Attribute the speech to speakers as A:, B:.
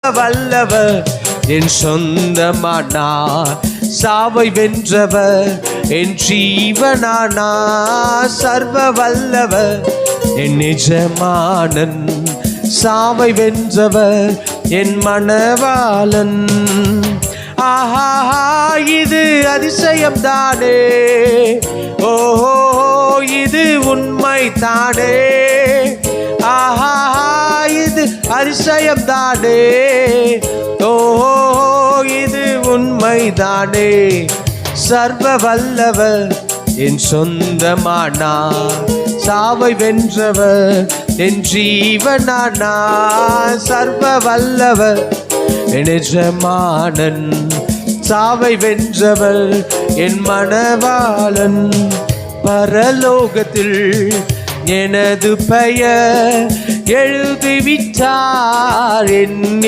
A: வல்லவர் என் சொந்தமானார். சாவை வென்றவர் என் ஜீவனானார். சர்வ வல்லவர் என் நிஜமானன். சாவை வென்றவர் என் மணவாளன். ஆஹா, இது அதிசயம் தானே, ஓஹோ இது உண்மை தானே. ஆஹா, இது அதிசயம் தானே, ஓஹோ இது உண்மை தானே. சர்வ வல்லவர் என் சொந்தமானார். சாவை வென்றவர் என் ஜீவனானார். சர்வ வல்லவர் என் எஜமானன். சாவை வென்றவர் என் மணவாளன். பரலோகத்தில் எனது பெயர் எழுதிவிட்டார். என்